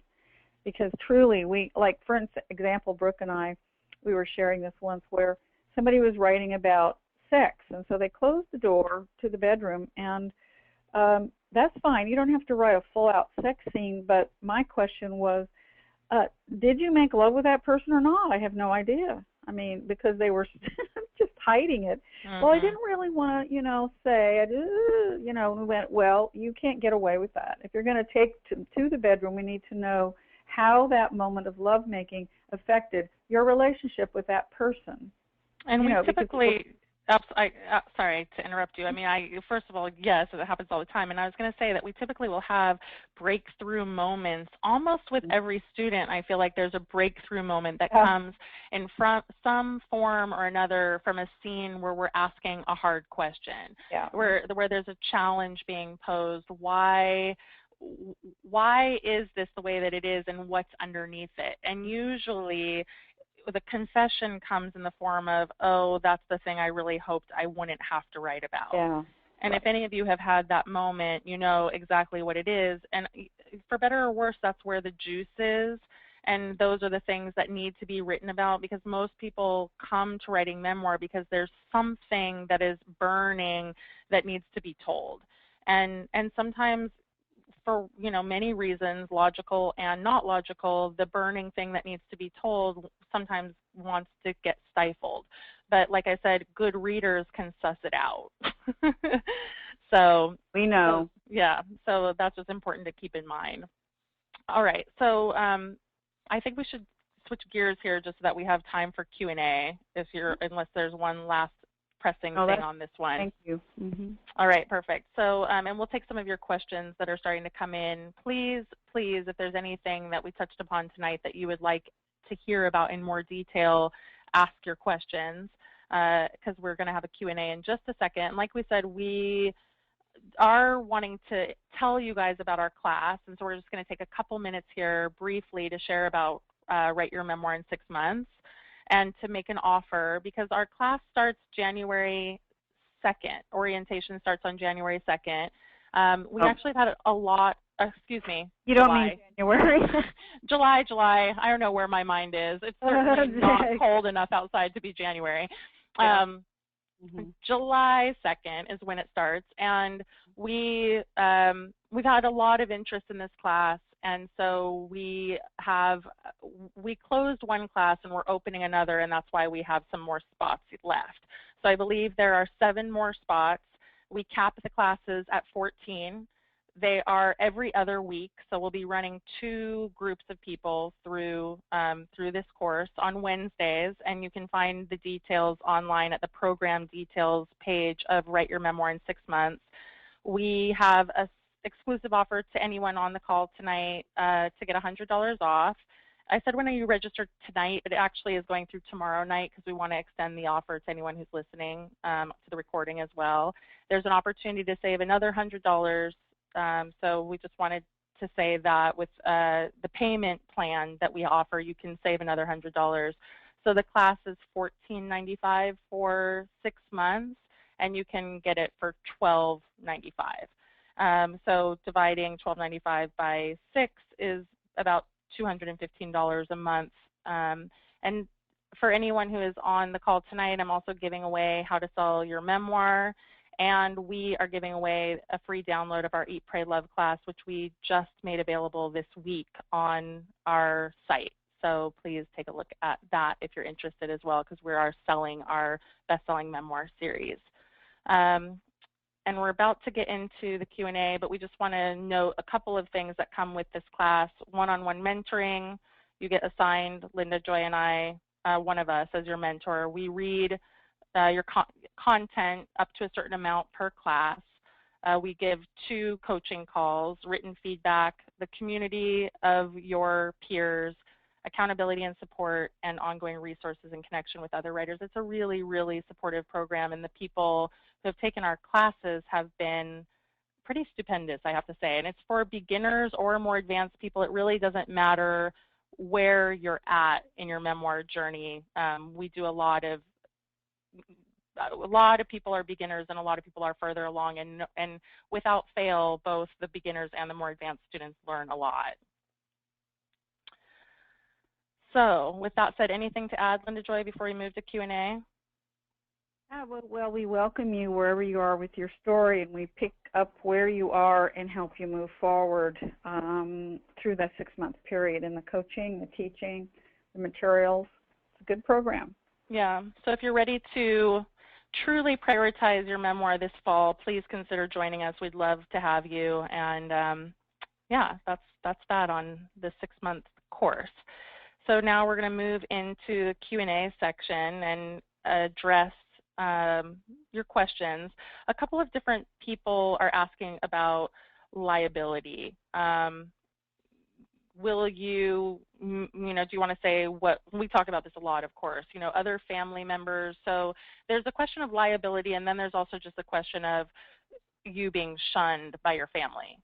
Because truly, like for example, Brooke and I, we were sharing this once where somebody was writing about sex, and so they closed the door to the bedroom, and that's fine. You don't have to write a full-out sex scene, but my question was, did you make love with that person or not? I have no idea. I mean, because they were just hiding it. Mm-hmm. Well, I didn't really want to, say, and we went, well, you can't get away with that. If you're going to take to the bedroom, we need to know how that moment of lovemaking affected your relationship with that person. And we typically, sorry to interrupt you. I mean, first of all, yes, it happens all the time. And I was going to say that we typically will have breakthrough moments almost with every student. I feel like there's a breakthrough moment that comes in from some form or another from a scene where we're asking a hard question, where there's a challenge being posed. Why is this the way that it is, and what's underneath it? And usually the confession comes in the form of, oh, that's the thing I really hoped I wouldn't have to write about. Yeah. And if any of you have had that moment, you know exactly what it is. And for better or worse, that's where the juice is. And those are the things that need to be written about, because most people come to writing memoir because there's something that is burning that needs to be told. And sometimes, for many reasons, logical and not logical, the burning thing that needs to be told sometimes wants to get stifled. But like I said, good readers can suss it out. So we know. So that's just important to keep in mind. All right, so I think we should switch gears here just so that we have time for Q&A, unless there's one last pressing thing on this one. Thank you. Mm-hmm. All right, perfect. So, and we'll take some of your questions that are starting to come in. Please, if there's anything that we touched upon tonight that you would like to hear about in more detail, ask your questions, because we're going to have a Q&A in just a second. And like we said, we are wanting to tell you guys about our class, and so we're just going to take a couple minutes here briefly to share about Write Your Memoir in 6 months, and to make an offer, because our class starts January 2nd. Orientation starts on January 2nd. We actually have had a lot, excuse me, You July. Don't mean January. July. I don't know where my mind is. It's certainly not cold enough outside to be January. July 2nd is when it starts, and we've had a lot of interest in this class. And so we closed one class and we're opening another, and that's why we have some more spots left. So I believe there are 7 more spots. We cap the classes at 14. They are every other week, so we'll be running 2 groups of people through this course on Wednesdays, and you can find the details online at the program details page of Write Your Memoir in 6 months. We have a exclusive offer to anyone on the call tonight to get $100 off. I said when you register tonight, it actually is going through tomorrow night, because we want to extend the offer to anyone who's listening to the recording as well. There's an opportunity to save another $100. So we just wanted to say that with the payment plan that we offer, you can save another $100. So the class is $14.95 for 6 months, and you can get it for $12.95. So dividing $12.95 by 6 is about $215 a month. And for anyone who is on the call tonight, I'm also giving away How to Sell Your Memoir, and we are giving away a free download of our Eat, Pray, Love class, which we just made available this week on our site. So please take a look at that if you're interested as well, because we are selling our best-selling memoir series. And we're about to get into the Q&A, but we just want to note a couple of things that come with this class. One-on-one mentoring. You get assigned, Linda, Joy, and I, one of us as your mentor. We read your content up to a certain amount per class. We give 2 coaching calls, written feedback, the community of your peers, accountability and support, and ongoing resources and connection with other writers. It's a really, really supportive program, and the people who have taken our classes have been pretty stupendous, I have to say. And it's for beginners or more advanced people. It really doesn't matter where you're at in your memoir journey. We do a lot of people are beginners and a lot of people are further along, and without fail, both the beginners and the more advanced students learn a lot. So with that said, anything to add, Linda Joy, before we move to Q&A? Well, we welcome you wherever you are with your story, and we pick up where you are and help you move forward through that 6-month period in the coaching, the teaching, the materials. It's a good program. Yeah, so if you're ready to truly prioritize your memoir this fall, please consider joining us. We'd love to have you. And yeah, that's that on the 6-month course. So now we're going to move into the Q&A section and address your questions. A couple of different people are asking about liability. Will you, do you want to say what, we talk about this a lot, of course, other family members. So there's a question of liability, and then there's also just a question of you being shunned by your family,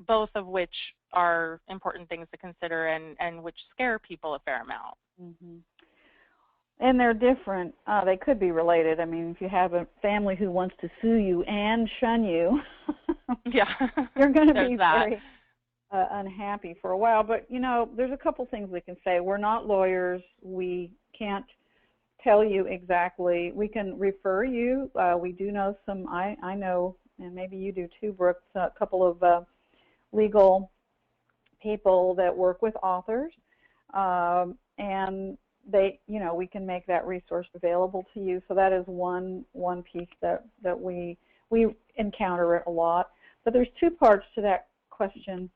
both of which are important things to consider and which scare people a fair amount. Mm-hmm. And they're different. They could be related. I mean, if you have a family who wants to sue you and shun you, yeah, you're going to be very unhappy for a while. But, there's a couple things we can say. We're not lawyers. We can't tell you exactly. We can refer you. We do know some, I know, and maybe you do too, Brooke, a couple of legal people that work with authors, and they, we can make that resource available to you. So that is one piece that we encounter it a lot. But there's 2 parts to that question.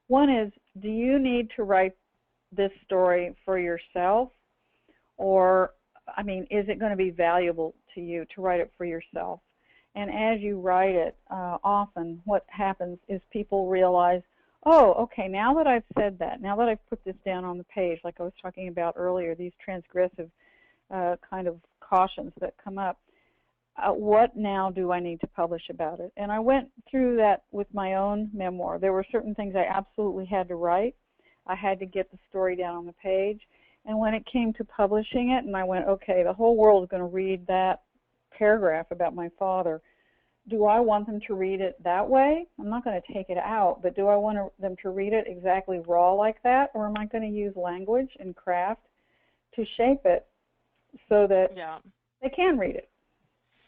One is, do you need to write this story for yourself, or, is it going to be valuable to you to write it for yourself? And as you write it, often what happens is people realize, oh, okay, now that I've said that, now that I've put this down on the page, like I was talking about earlier, these transgressive kind of cautions that come up, what now do I need to publish about it? And I went through that with my own memoir. There were certain things I absolutely had to write. I had to get the story down on the page. And when it came to publishing it, and I went, okay, the whole world is going to read that paragraph about my father. Do I want them to read it that way? I'm not going to take it out, but do I want them to read it exactly raw like that, or am I going to use language and craft to shape it so that they can read it?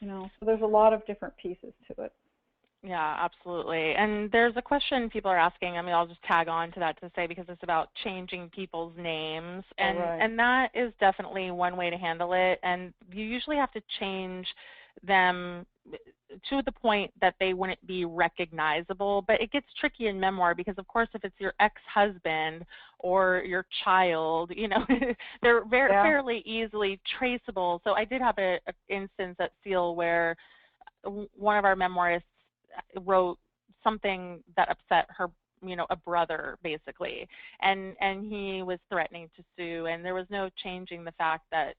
So there's a lot of different pieces to it. Yeah, absolutely. And there's a question people are asking. I'll just tag on to that to say, because it's about changing people's names. And, and that is definitely one way to handle it. And you usually have to change them to the point that they wouldn't be recognizable. But it gets tricky in memoir because, of course, if it's your ex-husband or your child, they're fairly easily traceable. So I did have an instance at Seal where one of our memoirists wrote something that upset her, a brother, basically, and he was threatening to sue, and there was no changing the fact that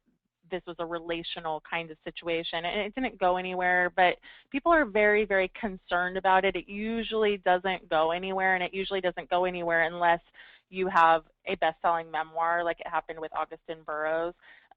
this was a relational kind of situation, and it didn't go anywhere. But people are very, very concerned about it. It usually doesn't go anywhere, and it usually doesn't go anywhere unless you have a best-selling memoir like it happened with Augustin Burroughs.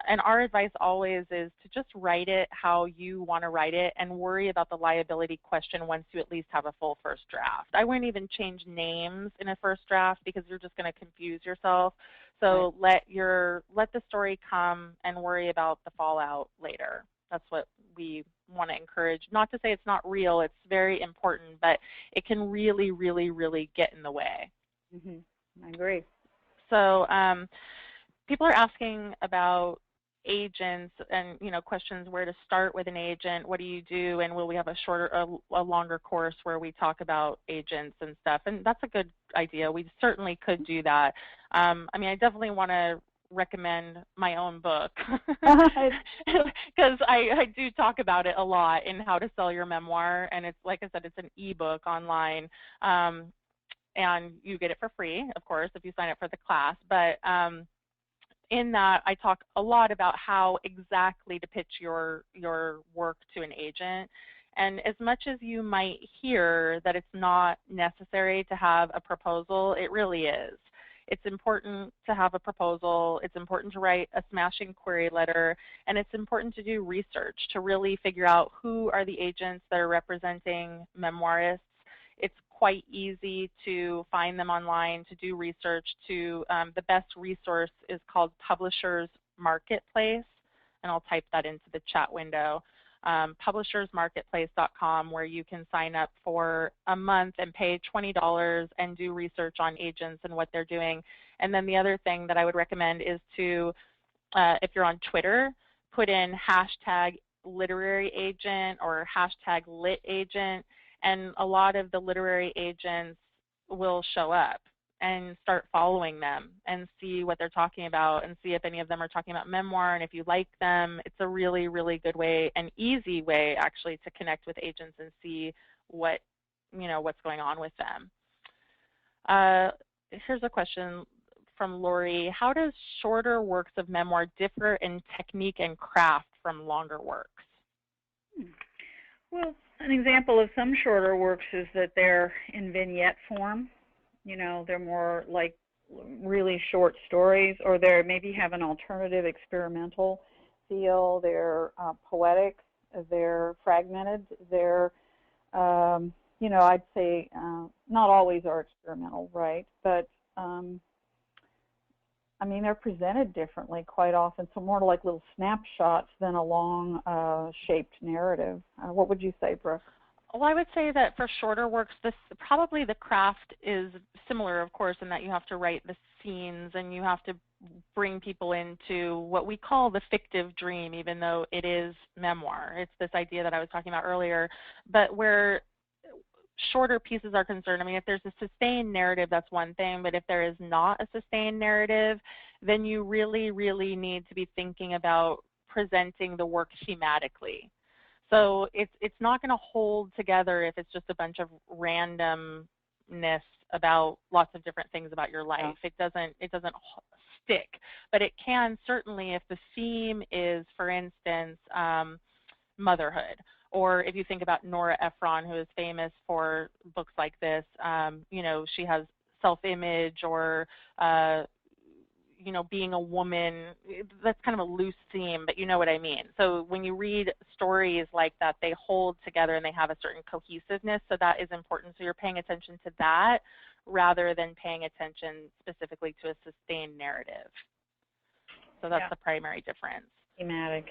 And our advice always is to just write it how you want to write it and worry about the liability question once you at least have a full first draft. I wouldn't even change names in a first draft because you're just going to confuse yourself. So let the story come and worry about the fallout later. That's what we want to encourage. Not to say it's not real, it's very important, but it can really, really, really get in the way. I agree. So people are asking about agents and, questions where to start with an agent, what do you do, and will we have a longer course where we talk about agents and stuff? And that's a good idea. We certainly could do that. I definitely want to recommend my own book because I do talk about it a lot in How to Sell Your Memoir, and it's, like I said, it's an ebook online, and you get it for free, of course, if you sign up for the class. But in that, I talk a lot about how exactly to pitch your work to an agent. And as much as you might hear that it's not necessary to have a proposal, it really is. It's important to have a proposal. It's important to write a smashing query letter, and it's important to do research to really figure out who are the agents that are representing memoirists. It's quite easy to find them online, to do research. The best resource is called Publishers Marketplace, and I'll type that into the chat window. Publishersmarketplace.com, where you can sign up for a month and pay $20 and do research on agents and what they're doing. And then the other thing that I would recommend is to, if you're on Twitter, put in hashtag literary agent or hashtag lit agent, and a lot of the literary agents will show up, and start following them and see what they're talking about and see if any of them are talking about memoir, and if you like them. It's a really, really good way, an easy way actually, to connect with agents and see what's going on with them. Here's a question from Lori. How does shorter works of memoir differ in technique and craft from longer works? Well, an example of some shorter works is that they're in vignette form. They're more like really short stories, or they maybe have an alternative experimental feel. They're poetic. They're fragmented. They're, I'd say not always are experimental, right? But, they're presented differently quite often, so more like little snapshots than a long shaped narrative. What would you say, Brooke? Well, I would say that for shorter works, probably the craft is similar, of course, in that you have to write the scenes and you have to bring people into what we call the fictive dream, even though it is memoir. It's this idea that I was talking about earlier. But where shorter pieces are concerned, if there's a sustained narrative, that's one thing, but if there is not a sustained narrative, then you really, really need to be thinking about presenting the work thematically. So it's not going to hold together if it's just a bunch of randomness about lots of different things about your life. It doesn't stick. But it can certainly, if the theme is, for instance, motherhood, or if you think about Nora Ephron, who is famous for books like this, she has self-image or being a woman. That's kind of a loose theme, but you know what I mean. So when you read stories like that, they hold together and they have a certain cohesiveness, so that is important. So you're paying attention to that rather than paying attention specifically to a sustained narrative. So that's the primary difference. Thematic.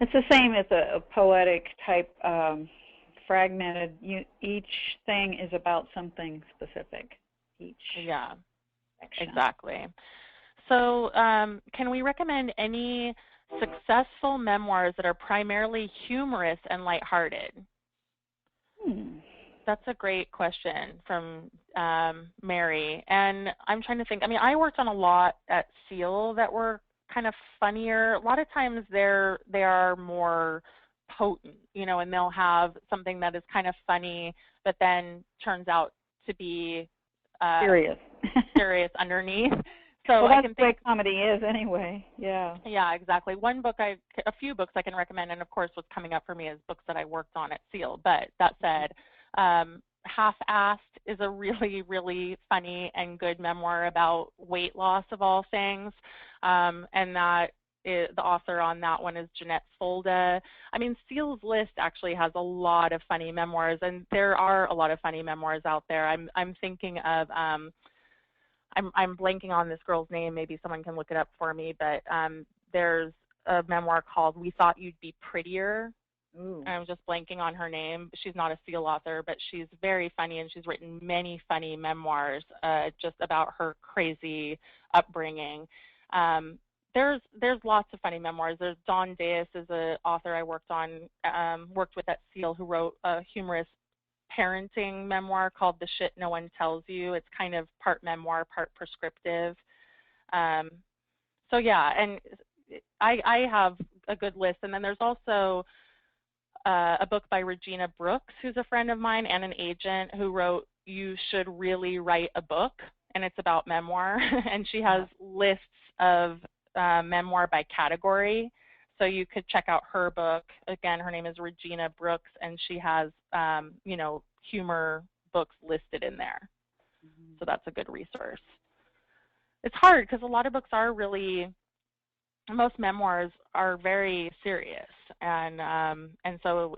It's the same as a poetic type fragmented. Each thing is about something specific. Section. Exactly. So can we recommend any successful memoirs that are primarily humorous and lighthearted? That's a great question from Mary. And I'm trying to think. I worked on a lot at Seal that were kind of funnier. A lot of times they are more potent, and they'll have something that is kind of funny, but then turns out to be serious underneath. So that's the way comedy is anyway. Yeah, exactly. A few books I can recommend, and of course what's coming up for me is books that I worked on at Seal. But that said, Half-Assed is a really, really funny and good memoir about weight loss of all things, and the author on that one is Jeanette Folda. I mean, Seal's List actually has a lot of funny memoirs, and there are a lot of funny memoirs out there. I'm thinking of I'm blanking on this girl's name. Maybe someone can look it up for me, but there's a memoir called We Thought You'd Be Prettier. Ooh. I'm just blanking on her name. She's not a Seal author, but she's very funny, and she's written many funny memoirs just about her crazy upbringing. There's lots of funny memoirs. There's Dawn Deas is an author I worked with at Seal, who wrote a humorous parenting memoir called The Shit No One Tells You. It's kind of part memoir, part prescriptive. So yeah, and I have a good list. And then there's also a book by Regina Brooks, who's a friend of mine and an agent, who wrote You Should Really Write a Book, and it's about memoir. And she has lists of memoir by category. So you could check out her book. Again, her name is Regina Brooks, and she has, humor books listed in there. So that's a good resource. It's hard because a lot of books are really, most memoirs are very serious, and so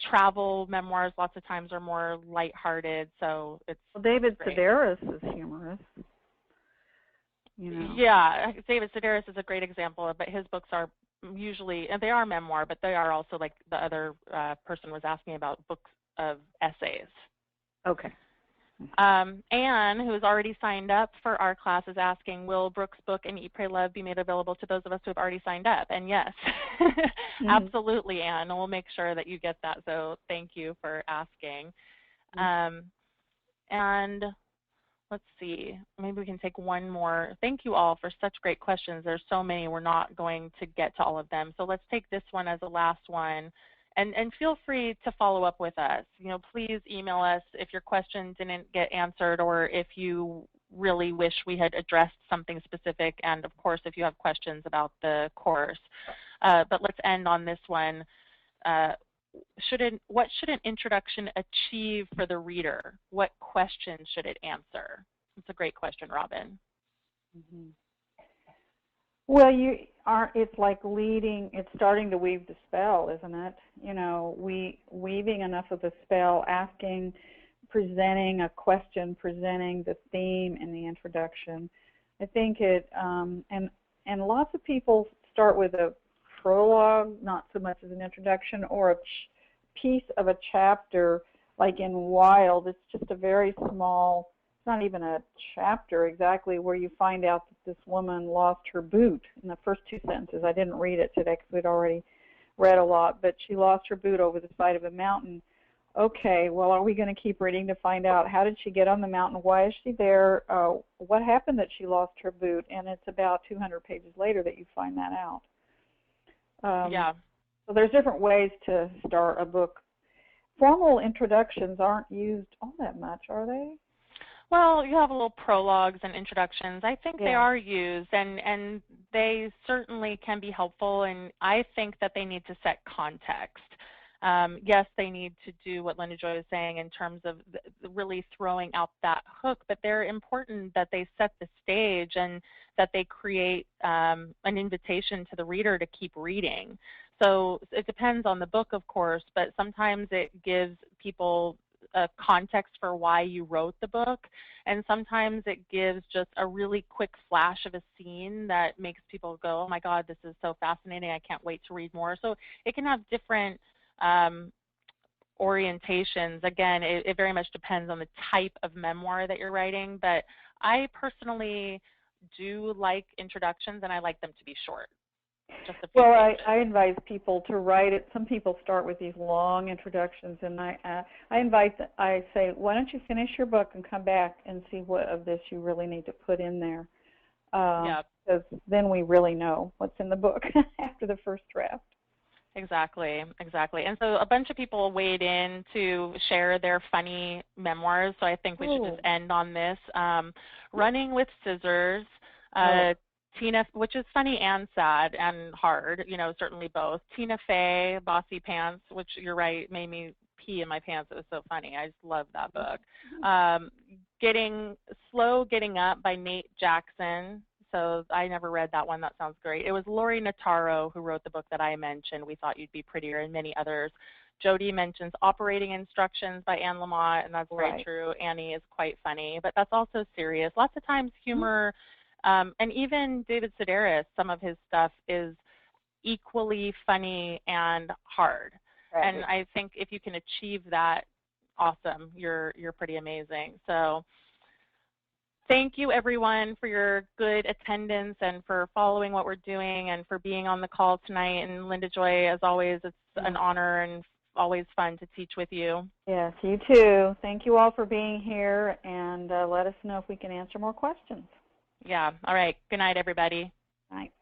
travel memoirs lots of times are more lighthearted. So it's David great. Sedaris is humorous. You know. Yeah, David Sedaris is a great example, but his books are usually, and they are memoir, but they are also, like the other person was asking about, books of essays. Okay. Anne, who has already signed up for our class, is asking, will Brooke's book and Eat, Pray, Love be made available to those of us who have already signed up? And yes, absolutely, Anne. And we'll make sure that you get that. So thank you for asking. And let's see, maybe we can take one more. Thank you all for such great questions. There's so many. We're not going to get to all of them. So let's take this one as the last one. And feel free to follow up with us. Please email us if your question didn't get answered, or if you really wish we had addressed something specific, and of course if you have questions about the course. But let's end on this one. What should an introduction achieve for the reader? What question should it answer? It's a great question, Robin. Well, it's like it's starting to weave the spell, isn't it? Weaving enough of the spell, presenting a question, presenting the theme in the introduction. I think and lots of people start with a prologue, not so much as an introduction, or a piece of a chapter, like in Wild. It's just a very small, it's not even a chapter exactly, where you find out that this woman lost her boot in the first 2 sentences. I didn't read it today because we'd already read a lot, but she lost her boot over the side of a mountain. Okay, well, are we going to keep reading to find out how did she get on the mountain? Why is she there? What happened that she lost her boot? And it's about 200 pages later that you find that out. Yeah. So there's different ways to start a book. Formal introductions aren't used all that much, are they? Well, you have little prologues and introductions. I think they are used, and they certainly can be helpful, and I think that they need to set context. Yes, they need to do what Linda Joy was saying in terms of really throwing out that hook, but they're important that they set the stage and that they create an invitation to the reader to keep reading. So it depends on the book, of course, but sometimes it gives people a context for why you wrote the book, and sometimes it gives just a really quick flash of a scene that makes people go, oh my God, this is so fascinating, I can't wait to read more. So it can have different orientations. Again, it very much depends on the type of memoir that you're writing, but I personally do like introductions, and I like them to be short. Just a few pages. I advise people to write it. Some people start with these long introductions, and I say, why don't you finish your book and come back and see what of this you really need to put in there. Because then we really know what's in the book after the first draft. Exactly, exactly. And so a bunch of people weighed in to share their funny memoirs, so I think we should just end on this. Running with Scissors, Tina, which is funny and sad and hard, certainly both. Tina Fey, Bossy Pants, which you're right, made me pee in my pants. It was so funny. I just love that book. Getting Up by Nate Jackson. So I never read that one. That sounds great. It was Lori Notaro who wrote the book that I mentioned, We Thought You'd Be Prettier, and many others. Jody mentions Operating Instructions by Anne Lamott, and that's very true. Annie is quite funny, but that's also serious. Lots of times humor, and even David Sedaris, some of his stuff is equally funny and hard. Tragic. And I think if you can achieve that, awesome. You're pretty amazing. So thank you, everyone, for your good attendance and for following what we're doing and for being on the call tonight. And Linda Joy, as always, it's an honor and always fun to teach with you. Yes, you too. Thank you all for being here, and let us know if we can answer more questions. Yeah. All right. Good night, everybody. Night.